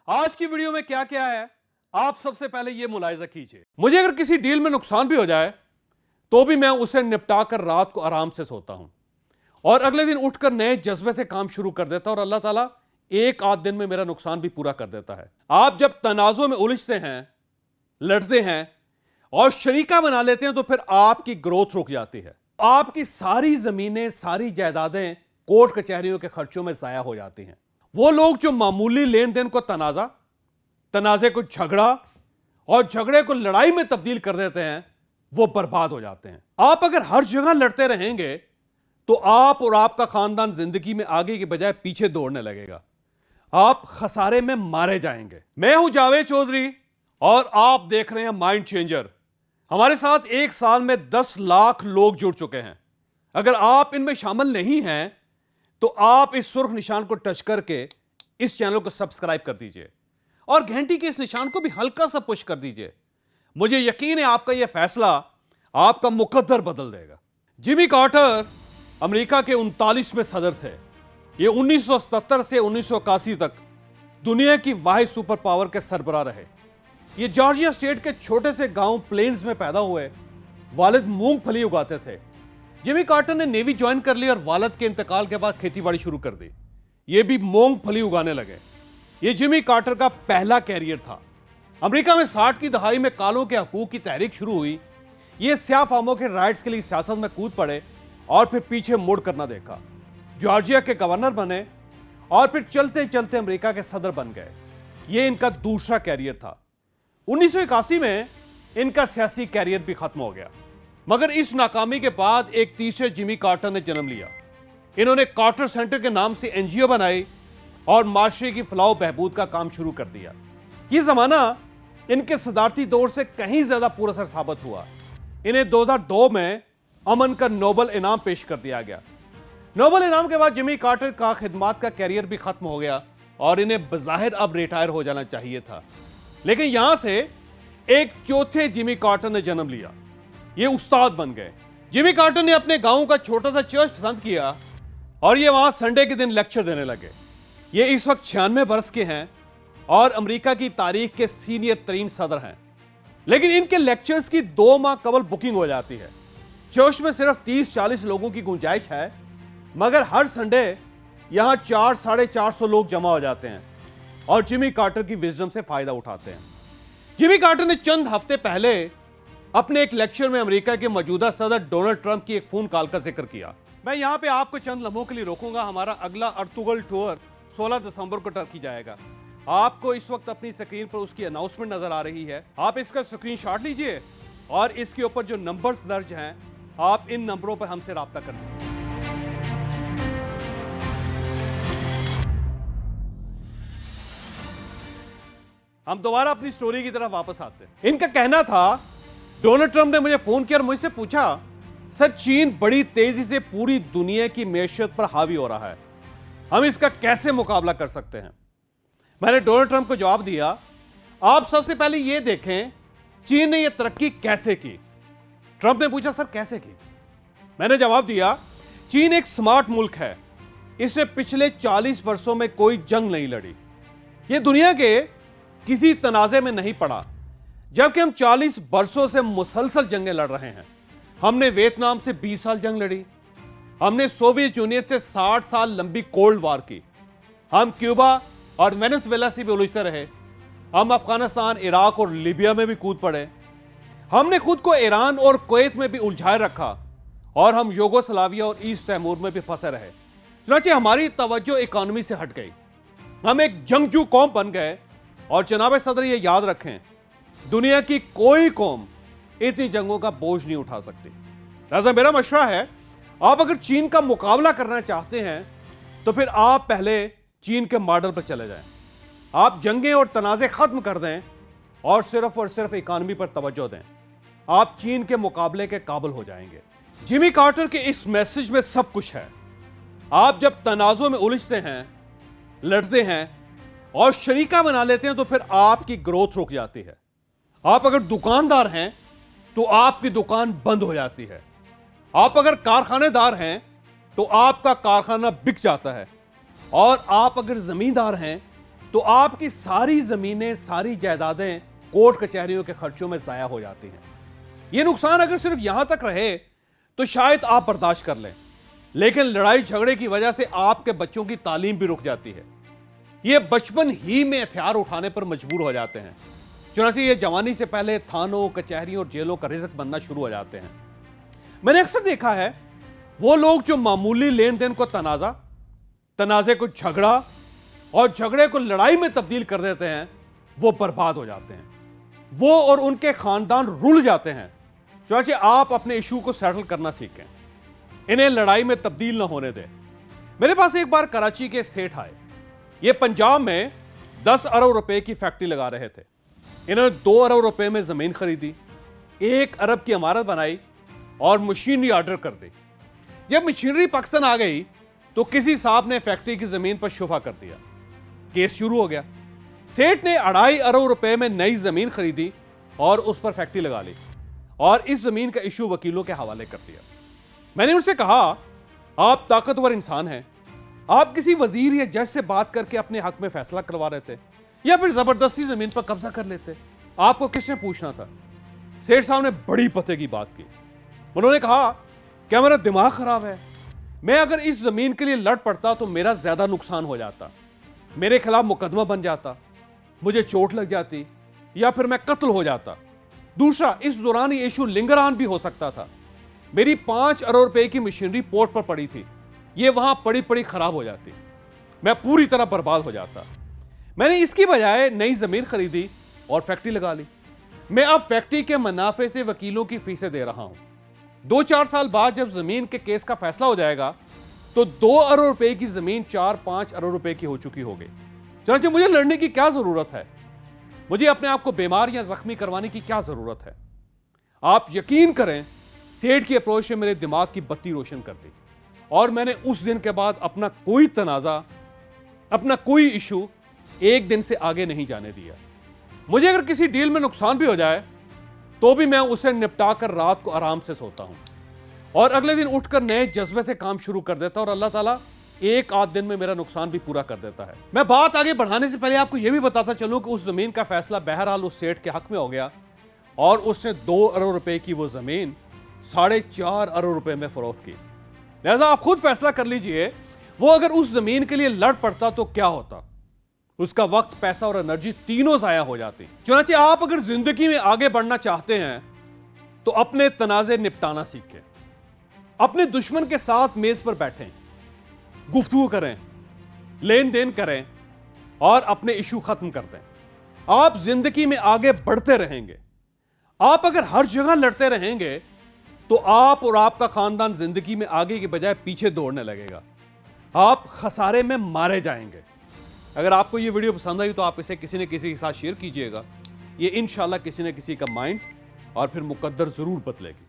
आज की वीडियो में क्या क्या है आप सबसे पहले यह मुलाहिजा कीजिए। मुझे अगर किसी डील में नुकसान भी हो जाए तो भी मैं उसे निपटा कर रात को आराम से सोता हूं और अगले दिन उठकर नए जज्बे से काम शुरू कर देता हूं और अल्लाह ताला एक आध दिन में मेरा नुकसान भी पूरा कर देता है। आप जब तनाज़ों में उलझते हैं, लड़ते हैं और शरीका बना लेते हैं तो फिर आपकी ग्रोथ रुक जाती है। आपकी सारी जमीनें, सारी जायदादें कोर्ट कचहरियों के खर्चों में जाया हो जाती हैं। वो लोग जो मामूली लेन देन को तनाजे को झगड़ा और झगड़े को लड़ाई में तब्दील कर देते हैं, वो बर्बाद हो जाते हैं। आप अगर हर जगह लड़ते रहेंगे तो आप और आपका खानदान जिंदगी में आगे की बजाय पीछे दौड़ने लगेगा। आप खसारे में मारे जाएंगे। मैं हूं जावेद चौधरी और आप देख रहे हैं माइंड चेंजर। हमारे साथ एक साल में 10 लाख लोग जुड़ चुके हैं। अगर आप इनमें शामिल नहीं हैं तो आप इस सुर्ख निशान को टच करके इस चैनल को सब्सक्राइब कर दीजिए और घंटी के इस निशान को भी हल्का सा पुश कर दीजिए। मुझे यकीन है आपका यह फैसला आपका मुकद्दर बदल देगा। जिमी कार्टर अमेरिका के 39वें सदर थे। ये 1977 से 1981 तक दुनिया की वाहिद सुपर पावर के सरबराह रहे। ये जॉर्जिया स्टेट के छोटे से गांव प्लेन्स में पैदा हुए। वालिद मूंगफली उगाते थे। जिमी कार्टर ने नेवी ज्वाइन कर ली और वालिद के इंतकाल के बाद खेतीबाड़ी शुरू कर दी। ये भी मूंगफली उगाने लगे। ये जिमी कार्टर का पहला कैरियर था। अमेरिका में 60 की दहाई में कालों के हकूक की तहरीक शुरू हुई। ये स्याह फार्मों के राइट्स के लिए सियासत में कूद पड़े और फिर पीछे मुड़ कर ना देखा। जॉर्जिया के गवर्नर बने और फिर चलते चलते अमेरिका के सदर बन गए। ये इनका दूसरा कैरियर था। 1981 में इनका सियासी कैरियर भी खत्म हो गया, मगर इस नाकामी के बाद एक तीसरे जिमी कार्टर ने जन्म लिया। इन्होंने कार्टर सेंटर के नाम से एनजीओ बनाई और माशरे की फलाह बहबूद का काम शुरू कर दिया। यह जमाना इनके सदारती दौर से कहीं ज्यादा पुरअसर साबित हुआ। इन्हें 2002 में अमन का नोबल इनाम पेश कर दिया गया। नोबल इनाम के बाद जिमी कार्टर का खिदमात का कैरियर भी खत्म हो गया और इन्हें बज़ाहिर अब रिटायर हो जाना चाहिए था, लेकिन यहां से एक चौथे जिमी कार्टर ने जन्म लिया। ये उस्ताद बन गए। जिमी कार्टर ने अपने गांव का छोटा सा चर्च पसंद किया और ये वहां संडे के दिन लेक्चर देने लगे। ये इस वक्त 96 बरस के हैं और अमेरिका की तारीख के सीनियर तरीन सदर हैं, लेकिन इनके लेक्चर्स की 2 माह कबल बुकिंग हो जाती है। चर्च में सिर्फ 30-40 लोगों की गुंजाइश है, मगर हर संडे यहां 400-450 लोग जमा हो जाते हैं और जिमी कार्टर की विजडम से फायदा उठाते हैं। जिमी कार्टर ने चंद हफ्ते पहले अपने एक लेक्चर में अमेरिका के मौजूदा सदर डोनाल्ड ट्रंप की एक फोन कॉल का जिक्र किया। मैं यहां पे आपको चंद लम्हों के लिए रोकूंगा। हमारा अगला अर्तुगल टूर 16 दिसंबर को टर्की जाएगा। आपको इस वक्त अपनी स्क्रीन पर उसकी अनाउंसमेंट नजर आ रही है। आप इसका स्क्रीनशॉट लीजिए और इसके ऊपर जो नंबर्स दर्ज हैं, आप इन नंबरों पर हमसे राब्ता कर लीजिए। हम दोबारा अपनी स्टोरी की तरफ वापस आते हैं। इनका कहना था, डोनाल्ड ट्रंप ने मुझे फोन किया और मुझसे पूछा, सर चीन बड़ी तेजी से पूरी दुनिया की मैशत पर हावी हो रहा है, हम इसका कैसे मुकाबला कर सकते हैं? मैंने डोनाल्ड ट्रंप को जवाब दिया, आप सबसे पहले यह देखें चीन ने यह तरक्की कैसे की। ट्रंप ने पूछा, सर कैसे की? मैंने जवाब दिया, चीन एक स्मार्ट मुल्क है। इसने पिछले 40 वर्षों में कोई जंग नहीं लड़ी। यह दुनिया के किसी तनाजे में नहीं पड़ा, जबकि हम 40 वर्षों से मुसलसल जंगें लड़ रहे हैं। हमने वियतनाम से 20 साल जंग लड़ी। हमने सोवियत यूनियन से 60 साल लंबी कोल्ड वार की। हम क्यूबा और वेनेजुएला से भी उलझते रहे। हम अफगानिस्तान, इराक और लीबिया में भी कूद पड़े। हमने खुद को ईरान और कुवैत में भी उलझाए रखा और हम यूगोस्लाविया और ईस्ट तैमूर में भी फंसे रहे। चुनांचे हमारी तवज्जो इकोनॉमी से हट गई। हम एक जंगजू कौम बन गए और जनाब सदर ये याद रखें, दुनिया की कोई कौम इतनी जंगों का बोझ नहीं उठा सकती। लिहाजा मेरा मशवरा है, आप अगर चीन का मुकाबला करना चाहते हैं तो फिर आप पहले चीन के मॉडल पर चले जाएं। आप जंगें और तनाज़े खत्म कर दें और सिर्फ इकोनॉमी पर तवज्जो दें। आप चीन के मुकाबले के काबिल हो जाएंगे। जिमी कार्टर के इस मैसेज में सब कुछ है। आप जब तनाज़ों में उलझते हैं, लड़ते हैं और शरीका बना लेते हैं तो फिर आपकी ग्रोथ रुक जाती है। आप अगर दुकानदार हैं तो आपकी दुकान बंद हो जाती है। आप अगर कारखानेदार हैं तो आपका कारखाना बिक जाता है। और आप अगर जमींदार हैं तो आपकी सारी जमीनें, सारी जायदादें कोर्ट कचहरियों के खर्चों में जाया हो जाती हैं। यह नुकसान अगर सिर्फ यहां तक रहे तो शायद आप बर्दाश्त कर लें, लेकिन लड़ाई झगड़े की वजह से आपके बच्चों की तालीम भी रुक जाती है। ये बचपन ही में हथियार उठाने पर मजबूर हो जाते हैं। चुनांचे ये जवानी से पहले थानों, कचहरियों और जेलों का रिज़्क बनना शुरू हो जाते हैं। मैंने अक्सर देखा है वो लोग जो मामूली लेन देन को तनाजे को झगड़ा और झगड़े को लड़ाई में तब्दील कर देते हैं, वो बर्बाद हो जाते हैं। वो और उनके खानदान रुल जाते हैं। चुनांचे आप अपने इशू को सेटल करना सीखें, इन्हें लड़ाई में तब्दील ना होने दें। मेरे पास एक बार कराची के सेठ आए। ये पंजाब में 10 अरब रुपए की फैक्ट्री लगा रहे थे। इन्होंने 2 अरब रुपए में जमीन खरीदी, 1 अरब की इमारत बनाई और मशीनरी ऑर्डर कर दी। जब मशीनरी पाकिस्तान आ गई तो किसी साहब ने फैक्ट्री की जमीन पर शुफा कर दिया। केस शुरू हो गया। सेठ ने 2.5 अरब रुपए में नई जमीन खरीदी और उस पर फैक्ट्री लगा ली और इस जमीन का इशू वकीलों के हवाले कर दिया। मैंने उनसे कहा, आप ताकतवर इंसान हैं, आप किसी वजीर या जज से बात करके अपने हक में फैसला करवा रहे थे या फिर जबरदस्ती जमीन पर कब्जा कर लेते? आपको किसने पूछना था? सेठ साहब ने बड़ी पते की बात की। उन्होंने कहा, क्या मेरा दिमाग खराब है? मैं अगर इस जमीन के लिए लड़ पड़ता तो मेरा ज्यादा नुकसान हो जाता, मेरे खिलाफ मुकदमा बन जाता, मुझे चोट लग जाती या फिर मैं कत्ल हो जाता। दूसरा, इस दौरान ये इशू लिंगरान भी हो सकता था। मेरी 5 अरब रुपए की मशीनरी पोर्ट पर पड़ी थी, ये वहां पड़ी पड़ी खराब हो जाती, मैं पूरी तरह बर्बाद हो जाता। मैंने इसकी बजाय नई जमीन खरीदी और फैक्ट्री लगा ली। मैं अब फैक्ट्री के मुनाफे से वकीलों की फीसें दे रहा हूं। 2-4 साल बाद जब जमीन के केस का फैसला हो जाएगा तो 2 अरब रुपए की जमीन 4-5 अरब रुपए की हो चुकी होगी। चलो, मुझे लड़ने की क्या जरूरत है? मुझे अपने आप को बीमार या जख्मी करवाने की क्या जरूरत है? आप यकीन करें, सेठ की अप्रोच ने मेरे दिमाग की बत्ती रोशन कर दी और मैंने उस दिन के बाद अपना कोई तनाजा, अपना कोई इशू एक दिन से आगे नहीं जाने दिया। मुझे अगर किसी डील में नुकसान भी हो जाए तो भी मैं उसे निपटा कर रात को आराम से सोता हूं और अगले दिन उठकर नए जज्बे से काम शुरू कर देता और अल्लाह ताला एक आध दिन में मेरा नुकसान भी पूरा कर देता है। मैं बात आगे बढ़ाने से पहले आपको यह भी बताता चलूं कि उस जमीन का फैसला बहरहाल उस सेठ के हक में हो गया और उसने 2 अरब रुपए की वो जमीन 4.5 अरब रुपए में फरोख्त की। लिहाजा आप खुद फैसला कर लीजिए, वो अगर उस जमीन के लिए लड़ पड़ता तो क्या होता? उसका वक्त, पैसा और एनर्जी तीनों जाया हो जाती। चुनांचे आप अगर जिंदगी में आगे बढ़ना चाहते हैं तो अपने तनाजे निपटाना सीखें, अपने दुश्मन के साथ मेज पर बैठें, गुफ्तगू करें, लेन देन करें और अपने इशू खत्म कर दें। आप जिंदगी में आगे बढ़ते रहेंगे। आप अगर हर जगह लड़ते रहेंगे तो आप और आपका खानदान जिंदगी में आगे के बजाय पीछे दौड़ने लगेगा। आप खसारे में मारे जाएंगे। अगर आपको यह वीडियो पसंद आई तो आप इसे किसी न किसी के साथ शेयर कीजिएगा। ये इंशाल्लाह किसी न किसी का माइंड और फिर मुकद्दर जरूर बदलेगी।